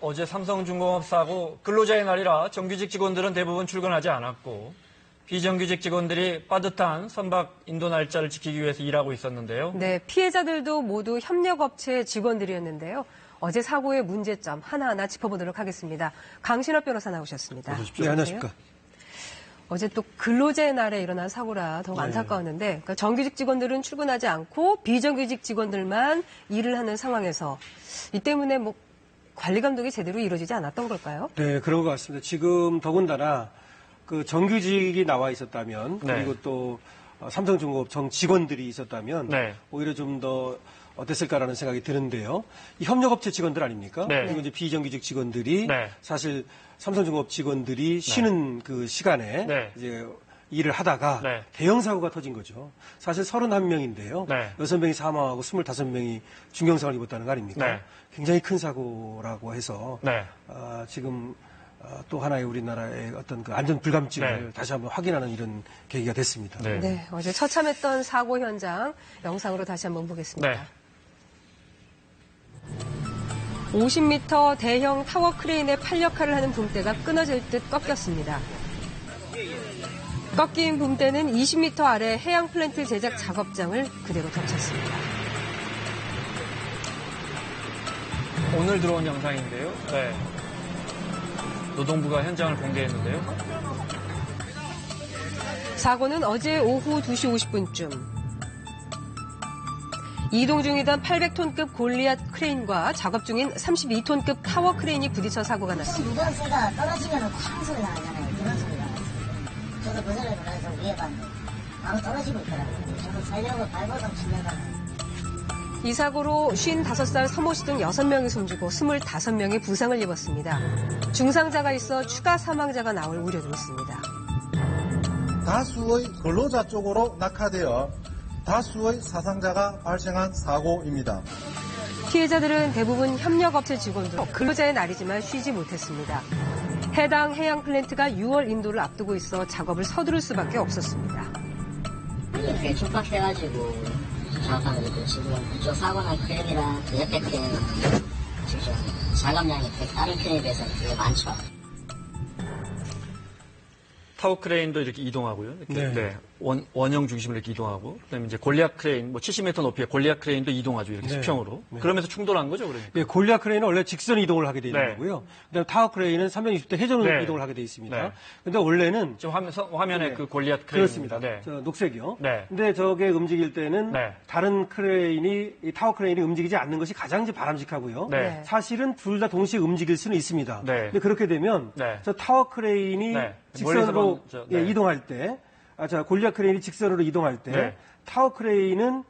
어제 삼성중공업 사고 근로자의 날이라 정규직 직원들은 대부분 출근하지 않았고 비정규직 직원들이 빠듯한 선박 인도 날짜를 지키기 위해서 일하고 있었는데요. 네, 피해자들도 모두 협력업체 직원들이었는데요. 어제 사고의 문제점 하나하나 짚어보도록 하겠습니다. 강신업 변호사 나오셨습니다. 네, 안녕하십니까. 어제 또 근로자의 날에 일어난 사고라 더욱 안타까웠는데 그러니까 정규직 직원들은 출근하지 않고 비정규직 직원들만 일을 하는 상황에서 이 때문에 뭐 관리 감독이 제대로 이루어지지 않았던 걸까요? 네, 그런 것 같습니다. 지금 더군다나 그 정규직이 나와 있었다면 그리고 또 삼성중공업 정 직원들이 있었다면 오히려 좀 더 어땠을까라는 생각이 드는데요. 이 협력업체 직원들 아닙니까? 그리고 이제 비정규직 직원들이 사실 삼성중공업 직원들이 쉬는 그 시간에 이제 일을 하다가 대형 사고가 터진 거죠. 사실 31명인데요. 6명이 사망하고 25명이 중경상을 입었다는 거 아닙니까? 굉장히 큰 사고라고 해서 지금 또 하나의 우리나라의 어떤 그 안전 불감증을 다시 한번 확인하는 이런 계기가 됐습니다. 네, 어제 처참했던 사고 현장 영상으로 다시 한번 보겠습니다. 50m 대형 타워 크레인의 팔 역할을 하는 붐대가 끊어질 듯 꺾였습니다. 꺾인 붐대는 20m 아래 해양 플랜트 제작 작업장을 그대로 덮쳤습니다. 오늘 들어온 영상인데요. 노동부가 현장을 공개했는데요. 사고는 어제 오후 2시 50분쯤 이동 중이던 800톤급 골리앗 크레인과 작업 중인 32톤급 타워 크레인이 부딪혀 사고가 났습니다. 유전세가 떨어지면 쾅 소리 나잖아요. 그런 소리가. 저도 그 소리를 그래서 위에 봤는데 바로 떨어지고 있더라고요. 저도 살려고 발버둥 치려다가. 이 사고로 55살 서모 씨 등 6명이 숨지고 25명이 부상을 입었습니다. 중상자가 있어 추가 사망자가 나올 우려도 있습니다. 다수의 근로자 쪽으로 낙하되어 다수의 사상자가 발생한 사고입니다. 피해자들은 대부분 협력업체 직원들, 근로자의 날이지만 쉬지 못했습니다. 해당 해양 플랜트가 6월 인도를 앞두고 있어 작업을 서두를 수밖에 없었습니다. 이렇게 촉박해가지고 작업하는데 지금 그쪽 사고난 크레인이랑 그 옆에 크레인 지금 작업량이 다른 크레인에 비해서 되게 많죠. 타워 크레인도 이렇게 이동하고요. 이렇게 원형 중심으로 이렇게 이동하고, 그다음에 이제 골리앗 크레인, 70m 높이의 골리앗 크레인도 이동하죠. 이렇게 수평으로. 그러면서 충돌한 거죠, 그러니까. 네, 골리앗 크레인은 원래 직선 이동을 하게 돼 있는 거고요. 그다음에 타워 크레인은 360도 회전으로 이동을 하게 돼 있습니다. 근데 원래는 지금 화면에 그 골리앗 그렇습니다. 크레인입니다. 저 녹색이요. 근데 저게 움직일 때는 다른 크레인이 이 타워 크레인이 움직이지 않는 것이 가장 이제 바람직하고요. 사실은 둘 다 동시에 움직일 수는 있습니다. 근데 그렇게 되면 저 타워 크레인이 직선으로 이동할 때 골리앗 크레인이 직선으로 이동할 때 타워 크레인은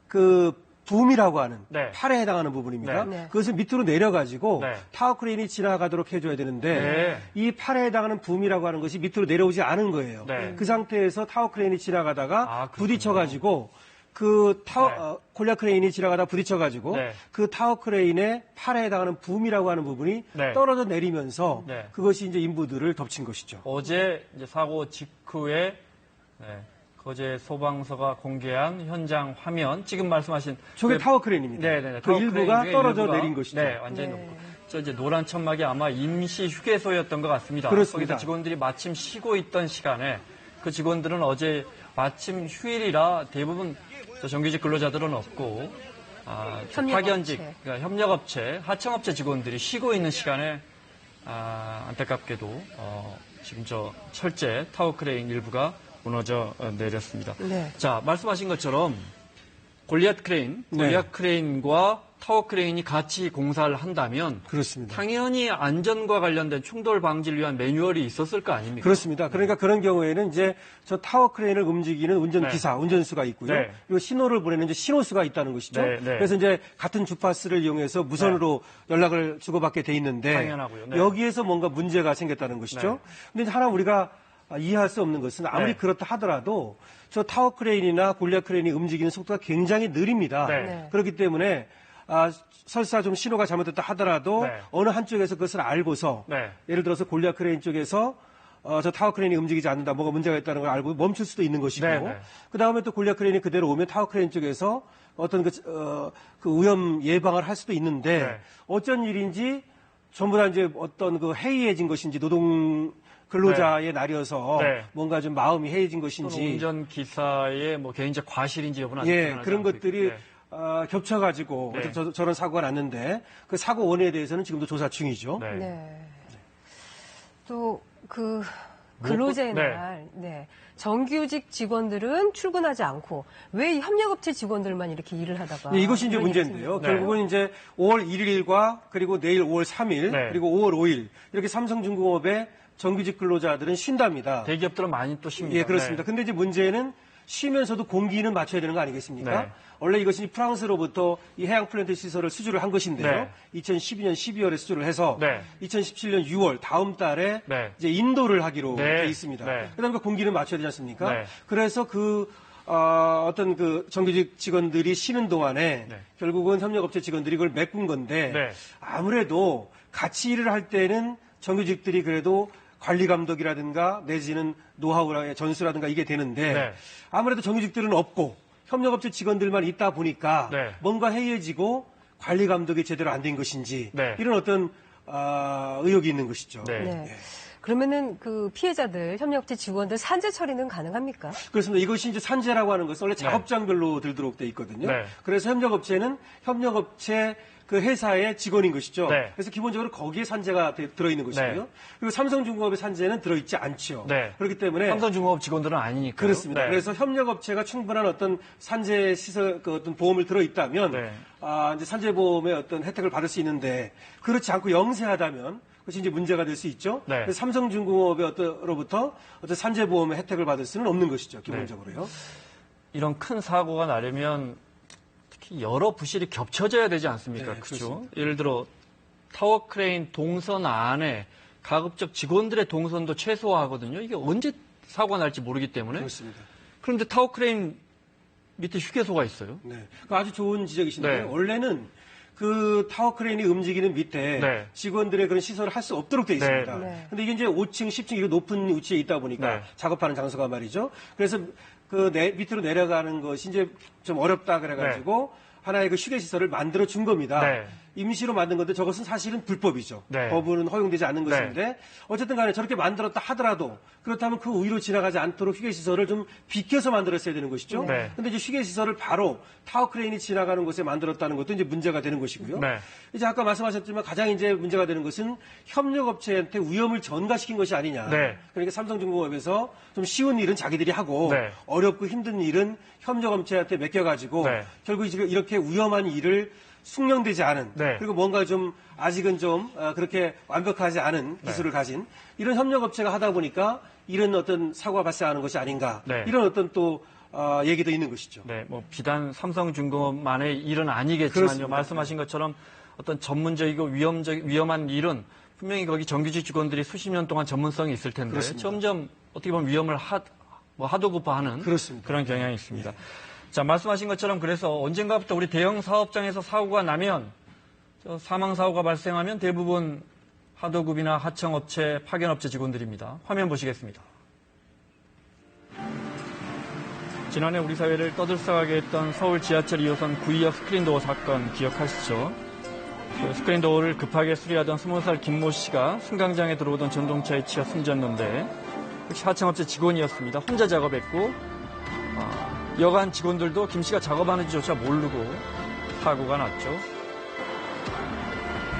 그 붐이라고 하는 팔에 해당하는 부분입니다. 그것을 밑으로 내려가지고 타워 크레인이 지나가도록 해줘야 되는데 이 팔에 해당하는 붐이라고 하는 것이 밑으로 내려오지 않은 거예요. 그 상태에서 타워 크레인이 지나가다가 부딪혀가지고 그 골리앗 크레인이 지나가다 부딪혀가지고 그 타워 크레인의 팔에 해당하는 붐이라고 하는 부분이 떨어져 내리면서 그것이 이제 인부들을 덮친 것이죠. 어제 이제 사고 직후에 거제 소방서가 공개한 현장 화면, 지금 말씀하신 저게 타워 크레인입니다. 그 일부가 떨어져 내린 것이죠. 완전히 높고. 저 이제 노란 천막이 아마 임시 휴게소였던 것 같습니다. 그렇습니다. 거기서 직원들이 마침 쉬고 있던 시간에 그 직원들은 어제 마침 휴일이라 대부분 정규직 근로자들은 없고 파견직, 그러니까 협력업체, 하청업체 직원들이 쉬고 있는 시간에 안타깝게도 지금 저 철제 타워 크레인 일부가 무너져 내렸습니다. 자, 말씀하신 것처럼 골리앗 크레인과 타워 크레인이 같이 공사를 한다면 그렇습니다. 당연히 안전과 관련된 충돌 방지를 위한 매뉴얼이 있었을 거 아닙니까? 그렇습니다. 그러니까 그런 경우에는 이제 저 타워 크레인을 움직이는 운전기사, 운전수가 있고요. 그리고 신호를 보내는 이제 신호수가 있다는 것이죠. 그래서 이제 같은 주파수를 이용해서 무선으로 연락을 주고받게 돼 있는데 당연하고요. 여기에서 뭔가 문제가 생겼다는 것이죠. 근데 하나 우리가 이해할 수 없는 것은 아무리 그렇다 하더라도 저 타워 크레인이나 골리앗 크레인이 움직이는 속도가 굉장히 느립니다. 그렇기 때문에 설사 좀 신호가 잘못됐다 하더라도 어느 한쪽에서 그것을 알고서 예를 들어서 골리앗 크레인 쪽에서 저 타워 크레인이 움직이지 않는다, 뭐가 문제가 있다는 걸 알고 멈출 수도 있는 것이고 그 다음에 또 골리앗 크레인이 그대로 오면 타워 크레인 쪽에서 어떤 그 위험 예방을 할 수도 있는데 어쩐 일인지 전부 다 이제 어떤 그 해이해진 것인지 노동 근로자의 날이어서 뭔가 좀 마음이 해이해진 것인지 운전 기사의 뭐 개인적 과실인지 여부는 그런 것들이 겹쳐가지고 저런 사고가 났는데 그 사고 원인에 대해서는 지금도 조사 중이죠. 또 그 근로제의 날, 정규직 직원들은 출근하지 않고 왜 이 협력업체 직원들만 이렇게 일을 하다가 이것이 이제 문제인데요. 결국은 이제 5월 1일과 그리고 내일 5월 3일 그리고 5월 5일 이렇게 삼성중공업의 정규직 근로자들은 쉰답니다. 대기업들은 많이 또 쉽니다. 예, 그렇습니다. 근데 이제 문제는 쉬면서도 공기는 맞춰야 되는 거 아니겠습니까? 원래 이것이 프랑스로부터 이 해양 플랜트 시설을 수주를 한 것인데요. 2012년 12월에 수주를 해서 2017년 6월 다음 달에 이제 인도를 하기로 돼 있습니다. 그다음에 공기는 맞춰야 되지 않습니까? 그래서 어떤 그 정규직 직원들이 쉬는 동안에 결국은 협력업체 직원들이 그걸 메꾼 건데 아무래도 같이 일을 할 때는 정규직들이 그래도 관리 감독이라든가 내지는 노하우라든가 전수라든가 이게 되는데 아무래도 정규직들은 없고 협력업체 직원들만 있다 보니까 뭔가 해이해지고 관리 감독이 제대로 안 된 것인지 이런 어떤 의혹이 있는 것이죠. 그러면은 그 피해자들, 협력업체 직원들 산재 처리는 가능합니까? 그렇습니다. 이것이 이제 산재라고 하는 것은 원래 작업장별로 들도록 돼 있거든요. 그래서 협력업체는 협력업체 그 회사의 직원인 것이죠. 그래서 기본적으로 거기에 산재가 들어있는 것이고요. 그리고 삼성중공업의 산재는 들어있지 않죠. 그렇기 때문에 삼성중공업 직원들은 아니니까. 그렇습니다. 그래서 협력업체가 충분한 어떤 산재 시설 그 어떤 보험을 들어있다면 이제 산재보험의 어떤 혜택을 받을 수 있는데 그렇지 않고 영세하다면 그것이 이제 문제가 될 수 있죠. 그래서 삼성중공업의 로부터 어떤 산재보험의 혜택을 받을 수는 없는 것이죠. 기본적으로요. 이런 큰 사고가 나려면 여러 부실이 겹쳐져야 되지 않습니까? 그렇죠? 예를 들어 타워 크레인 동선 안에 가급적 직원들의 동선도 최소화하거든요. 이게 언제 사고가 날지 모르기 때문에. 그렇습니다. 그런데 타워 크레인 밑에 휴게소가 있어요. 아주 좋은 지적이신데요. 원래는 그 타워 크레인이 움직이는 밑에 직원들의 그런 시설을 할 수 없도록 돼 있습니다. 근데 이게 이제 5층, 10층 이런 높은 위치에 있다 보니까 작업하는 장소가 말이죠. 그래서 그 밑으로 내려가는 것이 이제 좀 어렵다 그래가지고 하나의 그 휴게 시설을 만들어 준 겁니다. 임시로 만든 건데 저것은 사실은 불법이죠. 법은 허용되지 않는 것인데 어쨌든 간에 저렇게 만들었다 하더라도 그렇다면 그 위로 지나가지 않도록 휴게 시설을 좀 비켜서 만들었어야 되는 것이죠. 근데 이제 휴게 시설을 바로 타워 크레인이 지나가는 곳에 만들었다는 것도 이제 문제가 되는 것이고요. 이제 아까 말씀하셨지만 가장 이제 문제가 되는 것은 협력업체한테 위험을 전가시킨 것이 아니냐. 그러니까 삼성중공업에서 좀 쉬운 일은 자기들이 하고 어렵고 힘든 일은 협력업체한테 맡겨가지고 결국 이렇게 위험한 일을 숙련되지 않은 그리고 뭔가 좀 아직은 좀 그렇게 완벽하지 않은 기술을 가진 이런 협력업체가 하다 보니까 이런 어떤 사고가 발생하는 것이 아닌가 이런 어떤 또 얘기도 있는 것이죠. 뭐 비단 삼성중공업만의 일은 아니겠지만요. 말씀하신 것처럼 어떤 전문적이고 위험한 일은 분명히 거기 정규직 직원들이 수십 년 동안 전문성이 있을 텐데 점점 어떻게 보면 위험을 하도급하는 그런 경향이 있습니다. 자, 말씀하신 것처럼 그래서 언젠가부터 우리 대형 사업장에서 사고가 나면 사망사고가 발생하면 대부분 하도급이나 하청업체, 파견업체 직원들입니다. 화면 보시겠습니다. 지난해 우리 사회를 떠들썩하게 했던 서울 지하철 2호선 구의역 스크린도어 사건 기억하시죠? 그 스크린도어를 급하게 수리하던 20살 김모 씨가 승강장에 들어오던 전동차에 치여 숨졌는데 역시 하청업체 직원이었습니다. 혼자 작업했고 여간 직원들도 김 씨가 작업하는지조차 모르고 사고가 났죠.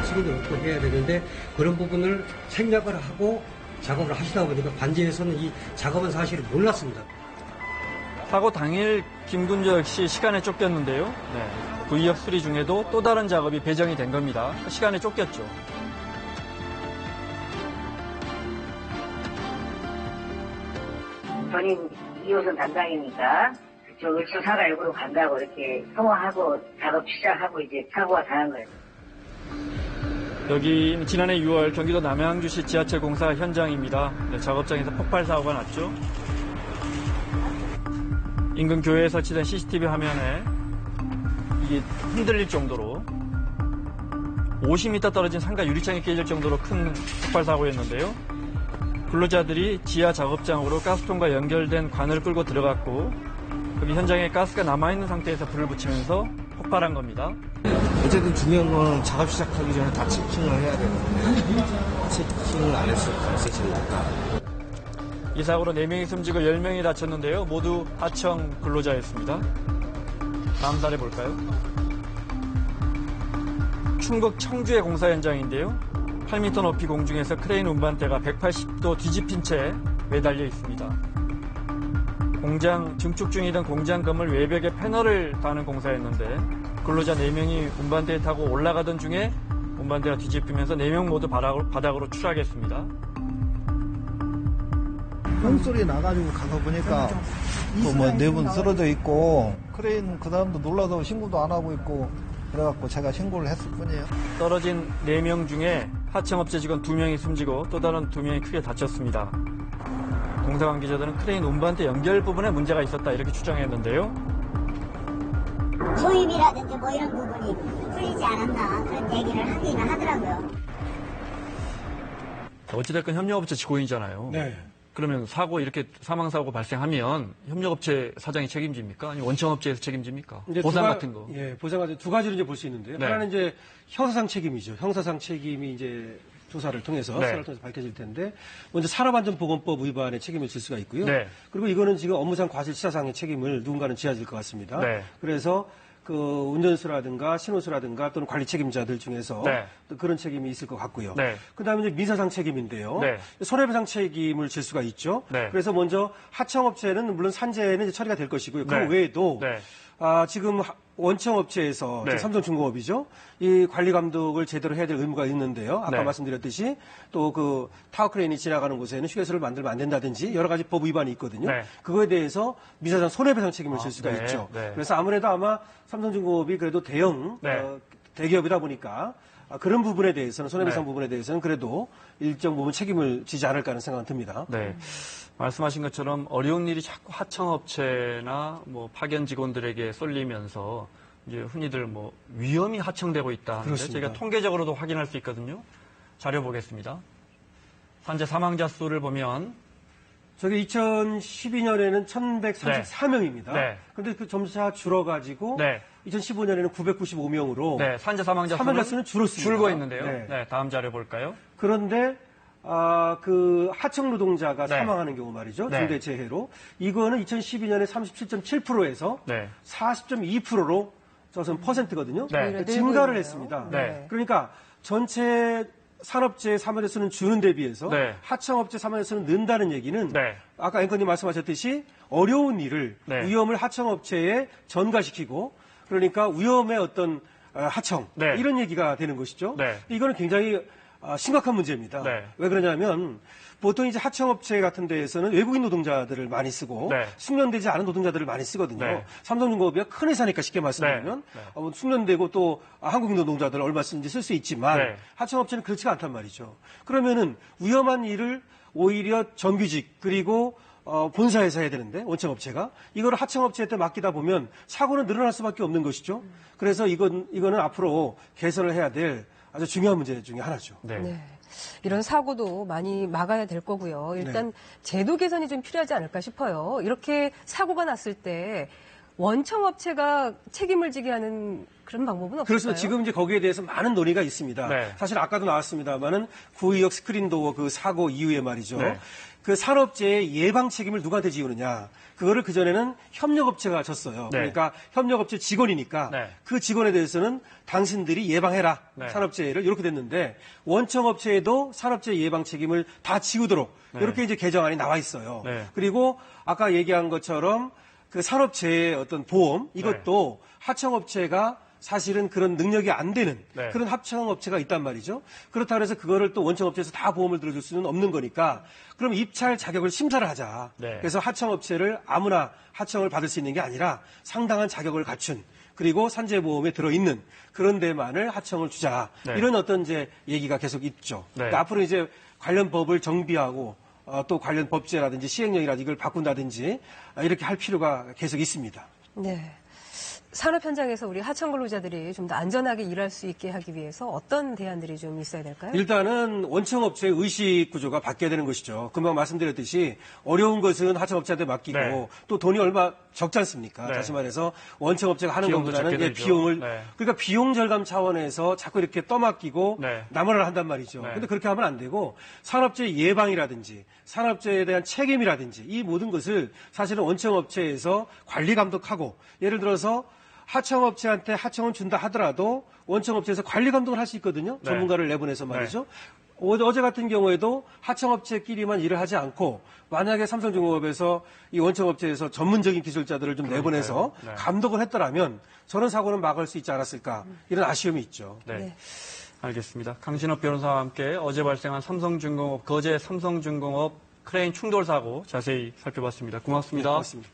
책임이 없고 해야 되는데 그런 부분을 생략을 하고 작업을 하시다 보니까 관제에서는 이 작업은 사실 몰랐습니다. 사고 당일 김군조 역시 시간에 쫓겼는데요. 구의역 수리 중에도 또 다른 작업이 배정이 된 겁니다. 시간에 쫓겼죠. 저는 2호선 담당이니까 저 을지로 419로 간다고 이렇게 통화하고 작업 시작하고 이제 사고가 당한 거예요. 여기 지난해 6월 경기도 남양주시 지하철 공사 현장입니다. 작업장에서 폭발 사고가 났죠. 인근 교회에 설치된 CCTV 화면에 이게 흔들릴 정도로 50m 떨어진 상가 유리창이 깨질 정도로 큰 폭발 사고였는데요. 근로자들이 지하 작업장으로 가스통과 연결된 관을 끌고 들어갔고 거기 현장에 가스가 남아있는 상태에서 불을 붙이면서 폭발한 겁니다. 어쨌든 중요한 건 작업 시작하기 전에 다 체킹을 해야 되거든요. 체킹을 안 했을 가능성이 있다. 이 사고로 4명이 숨지고 10명이 다쳤는데요. 모두 하청 근로자였습니다. 다음 사례 볼까요? 충북 청주의 공사 현장인데요. 8m 높이 공중에서 크레인 운반대가 180도 뒤집힌 채 매달려 있습니다. 공장 증축 중이던 공장 건물 외벽에 패널을 다는 공사였는데 근로자 4명이 운반대에 타고 올라가던 중에 운반대가 뒤집히면서 4명 모두 바닥으로 추락했습니다. 똥소리 나가지고 가서 보니까 뭐 4분 쓰러져 있고 크레인 그 사람도 놀라서 신고도 안 하고 있고 그래갖고 제가 신고를 했을 뿐이에요. 떨어진 4명 중에 하청업체 직원 2명이 숨지고 또 다른 2명이 크게 다쳤습니다. 공사 관계자들은 크레인 운반대 연결 부분에 문제가 있었다 이렇게 추정했는데요. 조임이라든지 뭐 이런 부분이 풀리지 않았나 그런 얘기를 하기는 하더라고요. 어찌됐건 협력업체 직원이잖아요. 네. 그러면 이렇게 사망사고 발생하면 협력업체 사장이 책임집니까? 아니면 원청업체에서 책임집니까? 보상 같은 거. 예, 보상 두 가지로 이제 볼 수 있는데요. 네. 하나는 이제 형사상 책임이죠. 형사상 책임이 이제 조사를 통해서 네. 수사를 통해서 밝혀질 텐데 먼저 산업안전보건법 위반의 책임을 질 수가 있고요. 네. 그리고 이거는 지금 업무상 과실치사상의 책임을 누군가는 져야 될 것 같습니다. 네. 그래서 그 운전수라든가 신호수라든가 또는 관리 책임자들 중에서 네. 또 그런 책임이 있을 것 같고요. 네. 그다음에 이제 민사상 책임인데요. 네. 손해배상 책임을 질 수가 있죠. 네. 그래서 먼저 하청업체는 물론 산재는 이제 처리가 될 것이고요. 그 네. 외에도 네. 지금 원청업체에서 네. 삼성중공업이죠. 이 관리 감독을 제대로 해야 될 의무가 있는데요. 아까 네. 말씀드렸듯이 또 그 타워크레인이 지나가는 곳에는 휴게소를 만들면 안 된다든지 여러 가지 법 위반이 있거든요. 네. 그거에 대해서 미사상 손해배상 책임을 질 수가 네. 있죠. 네. 그래서 아무래도 아마 삼성중공업이 그래도 대형 네. 대기업이다 보니까 그런 부분에 대해서는 손해배상 네. 부분에 대해서는 그래도 일정 부분 책임을 지지 않을까 하는 생각은 듭니다. 네. 말씀하신 것처럼 어려운 일이 자꾸 하청업체나 뭐 파견 직원들에게 쏠리면서 이제 흔히들 뭐 위험이 하청되고 있다. 그렇습니다. 저희가 통계적으로도 확인할 수 있거든요. 자료 보겠습니다. 산재 사망자 수를 보면 저게 2012년에는 1144명입니다. 네. 그런데 그 점차 줄어가지고 네. 2015년에는 995명으로 네, 산재 사망자 수는 줄었습니다. 줄고 있는데요. 네. 네, 다음 자료 볼까요? 그런데 그 하청 노동자가 네. 사망하는 경우 말이죠. 네. 중대재해로 이거는 2012년에 37.7%에서 네. 40.2%로 저선 퍼센트거든요. 네. 그러니까 증가를 했습니다. 네. 그러니까 전체 산업재해 사망자 수는 주는 대 비해서 네. 하청업체 사망자 수는 는다는 얘기는 네. 아까 앵커님 말씀하셨듯이 어려운 일을 네. 위험을 하청업체에 전가시키고 그러니까 위험의 어떤 하청 네. 이런 얘기가 되는 것이죠. 네. 이거는 굉장히 심각한 문제입니다. 네. 왜 그러냐면 보통 이제 하청업체 같은 데에서는 외국인 노동자들을 많이 쓰고 네. 숙련되지 않은 노동자들을 많이 쓰거든요. 네. 삼성중공업이 큰 회사니까 쉽게 말씀드리면 네. 숙련되고 또 한국인 노동자들을 얼마 쓰는지 쓸 수 있지만 네. 하청업체는 그렇지가 않단 말이죠. 그러면은 위험한 일을 오히려 정규직 그리고 본사에서 해야 되는데 원청업체가 이거를 하청업체한테 맡기다 보면 사고는 늘어날 수밖에 없는 것이죠. 그래서 이거는 앞으로 개선을 해야 될 아주 중요한 문제 중에 하나죠. 네. 네. 이런 사고도 많이 막아야 될 거고요. 일단 제도 개선이 좀 필요하지 않을까 싶어요. 이렇게 사고가 났을 때 원청업체가 책임을 지게 하는 그런 방법은 없을까요? 그래서 지금 이제 거기에 대해서 많은 논의가 있습니다. 네. 사실 아까도 나왔습니다만은 구의역 스크린도어 그 사고 이후에 말이죠. 네. 그 산업재해 예방 책임을 누구한테 지우느냐. 그거를 그전에는 협력업체가 졌어요. 네. 그러니까 협력업체 직원이니까 네. 그 직원에 대해서는 당신들이 예방해라. 네. 산업재해를 이렇게 됐는데 원청업체에도 산업재해 예방 책임을 다 지우도록 네. 이렇게 이제 개정안이 나와 있어요. 네. 그리고 아까 얘기한 것처럼 그 산업재해 어떤 보험 이것도 하청업체가 사실은 그런 능력이 안 되는 네. 그런 하청업체가 있단 말이죠. 그렇다고 해서 그거를 또 원청업체에서 다 보험을 들어줄 수는 없는 거니까 그럼 입찰 자격을 심사를 하자. 네. 그래서 하청업체를 아무나 하청을 받을 수 있는 게 아니라 상당한 자격을 갖춘 그리고 산재보험에 들어있는 그런 데만을 하청을 주자. 네. 이런 어떤 이제 얘기가 계속 있죠. 네. 그러니까 앞으로 이제 관련 법을 정비하고 또 관련 법제라든지 시행령이라든지 이걸 바꾼다든지 이렇게 할 필요가 계속 있습니다. 네. 산업 현장에서 우리 하청 근로자들이 좀 더 안전하게 일할 수 있게 하기 위해서 어떤 대안들이 좀 있어야 될까요? 일단은 원청업체의 의식 구조가 바뀌어야 되는 것이죠. 금방 말씀드렸듯이 어려운 것은 하청업체한테 맡기고 네. 또 돈이 얼마 적지 않습니까? 네. 다시 말해서 원청업체가 하는 비용도 것보다는 적게 들죠. 비용을 네. 그러니까 비용 절감 차원에서 자꾸 이렇게 떠맡기고 네. 나무를 한단 말이죠. 네. 근데 그렇게 하면 안 되고 산업재 예방이라든지 산업재해에 대한 책임이라든지 이 모든 것을 사실은 원청업체에서 관리 감독하고 예를 들어서 하청업체한테 하청은 준다 하더라도 원청업체에서 관리 감독을 할 수 있거든요. 네. 전문가를 내보내서 말이죠. 어제 같은 경우에도 하청업체끼리만 일을 하지 않고 만약에 삼성중공업에서 이 원청업체에서 전문적인 기술자들을 좀 내보내서 네. 감독을 했더라면 저런 사고는 막을 수 있지 않았을까 이런 아쉬움이 있죠. 네. 네. 알겠습니다. 강신업 변호사와 함께 어제 발생한 삼성중공업, 거제 삼성중공업 크레인 충돌 사고 자세히 살펴봤습니다. 고맙습니다. 네, 고맙습니다.